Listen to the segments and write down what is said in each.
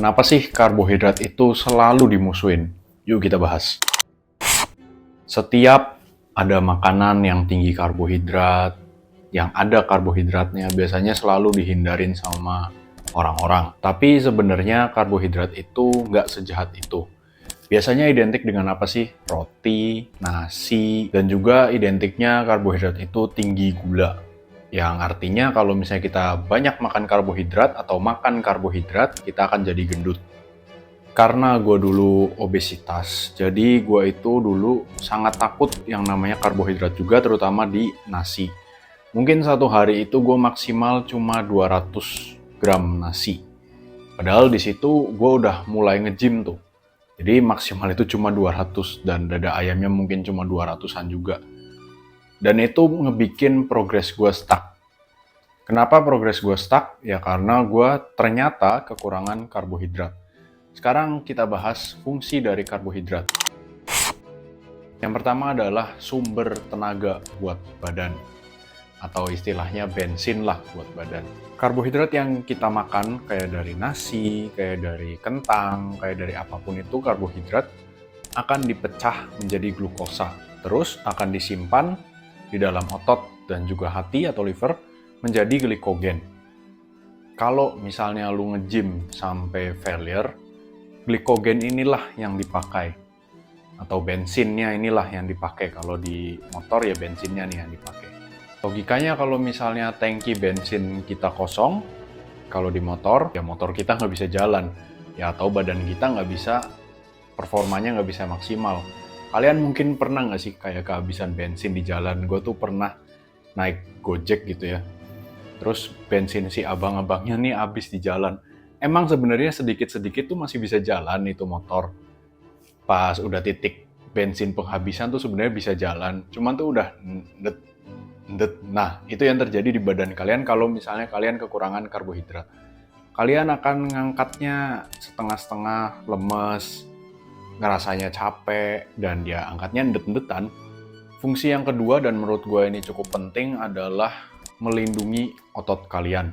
Kenapa sih karbohidrat itu selalu dimusuhin? Yuk kita bahas. Setiap ada makanan yang tinggi karbohidrat, yang ada karbohidratnya, biasanya selalu dihindarin sama orang-orang. Tapi sebenarnya karbohidrat itu nggak sejahat itu. Biasanya identik dengan apa sih? Roti, nasi, dan juga identiknya karbohidrat itu tinggi gula. Yang artinya kalau misalnya kita banyak makan karbohidrat atau makan karbohidrat, kita akan jadi gendut. Karena gue dulu obesitas, jadi gue itu dulu sangat takut yang namanya karbohidrat juga, terutama di nasi. Mungkin satu hari itu gue maksimal cuma 200 gram nasi. Padahal di situ gue udah mulai nge-gym tuh. Jadi maksimal itu cuma 200 dan dada ayamnya mungkin cuma 200-an juga. Dan itu ngebikin progres gue stuck. Kenapa progres gue stuck? Ya karena gue ternyata kekurangan karbohidrat. Sekarang kita bahas fungsi dari karbohidrat. Yang pertama adalah sumber tenaga buat badan. Atau istilahnya bensin lah buat badan. Karbohidrat yang kita makan kayak dari nasi, kayak dari kentang, kayak dari apapun itu karbohidrat akan dipecah menjadi glukosa. Terus akan disimpan di dalam otot dan juga hati atau liver menjadi glikogen. Kalau misalnya lu nge-gym sampai failure, glikogen inilah yang dipakai. Atau bensinnya inilah yang dipakai. Kalau di motor ya bensinnya nih yang dipakai. Logikanya kalau misalnya tangki bensin kita kosong, kalau di motor, ya motor kita nggak bisa jalan. Ya atau badan kita nggak bisa, performanya nggak bisa maksimal. Kalian mungkin pernah nggak sih kayak kehabisan bensin di jalan? Gue tuh pernah naik Gojek gitu ya. Terus bensin si abang-abangnya nih habis di jalan. Emang sebenarnya sedikit-sedikit tuh masih bisa jalan itu motor. Pas udah titik bensin penghabisan tuh sebenarnya bisa jalan. Cuman tuh udah ndet. Nah, itu yang terjadi di badan kalian kalau misalnya kalian kekurangan karbohidrat. Kalian akan ngangkatnya setengah-setengah, lemes, ngerasanya capek, dan ya angkatnya ndet-ndetan. Fungsi yang kedua dan menurut gue ini cukup penting adalah melindungi otot kalian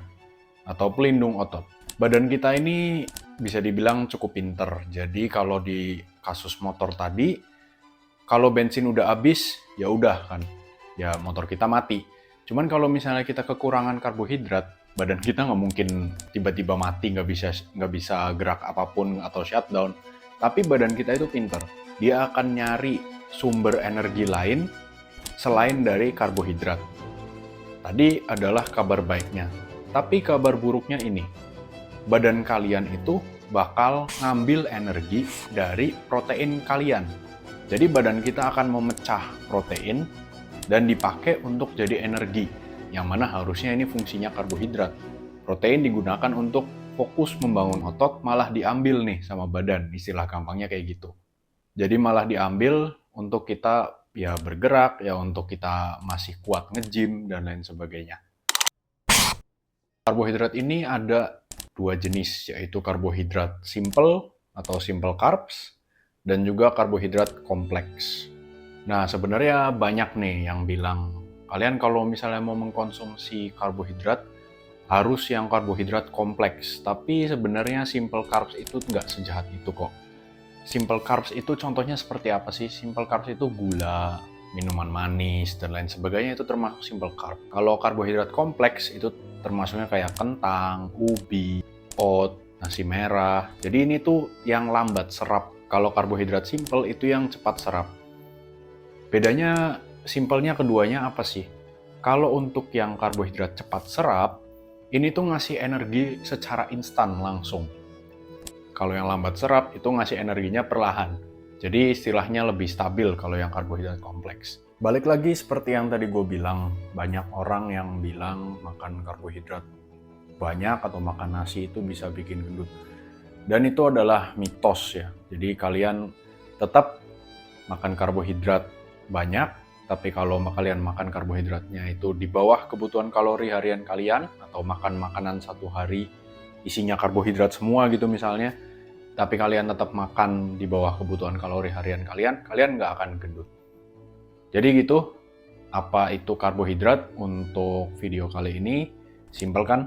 atau pelindung otot. Badan kita ini bisa dibilang cukup pinter. Jadi kalau di kasus motor tadi, kalau bensin udah habis, ya udah kan. Ya motor kita mati. Cuman kalau misalnya kita kekurangan karbohidrat, badan kita nggak mungkin tiba-tiba mati, nggak bisa gerak apapun atau shutdown. Tapi badan kita itu pinter. Dia akan nyari sumber energi lain selain dari karbohidrat. Tadi adalah kabar baiknya. Tapi kabar buruknya ini, badan kalian itu bakal ngambil energi dari protein kalian. Jadi badan kita akan memecah protein dan dipakai untuk jadi energi, yang mana harusnya ini fungsinya karbohidrat. Protein digunakan untuk fokus membangun otot, malah diambil nih sama badan, istilah gampangnya kayak gitu. Jadi malah diambil untuk kita ya bergerak, ya untuk kita masih kuat nge-gym, dan lain sebagainya. Karbohidrat ini ada dua jenis, yaitu karbohidrat simple atau simple carbs, dan juga karbohidrat kompleks. Nah, sebenarnya banyak nih yang bilang, kalian kalau misalnya mau mengkonsumsi karbohidrat, harus yang karbohidrat kompleks. Tapi sebenarnya simple carbs itu nggak sejahat itu kok. Simple carbs itu contohnya seperti apa sih? Simple carbs itu gula, minuman manis, dan lain sebagainya itu termasuk simple carb. Kalau karbohidrat kompleks itu termasuknya kayak kentang, ubi, oat, nasi merah. Jadi ini tuh yang lambat serap. Kalau karbohidrat simple itu yang cepat serap. Bedanya, simpelnya keduanya apa sih? Kalau untuk yang karbohidrat cepat serap, ini tuh ngasih energi secara instan langsung. Kalau yang lambat serap, itu ngasih energinya perlahan. Jadi istilahnya lebih stabil kalau yang karbohidrat kompleks. Balik lagi seperti yang tadi gue bilang, banyak orang yang bilang makan karbohidrat banyak atau makan nasi itu bisa bikin gendut. Dan itu adalah mitos ya. Jadi kalian tetap makan karbohidrat banyak, tapi kalau kalian makan karbohidratnya itu di bawah kebutuhan kalori harian kalian, atau makan makanan satu hari isinya karbohidrat semua gitu misalnya, tapi kalian tetap makan di bawah kebutuhan kalori harian kalian, kalian nggak akan gendut. Jadi gitu, apa itu karbohidrat untuk video kali ini? Simpel kan?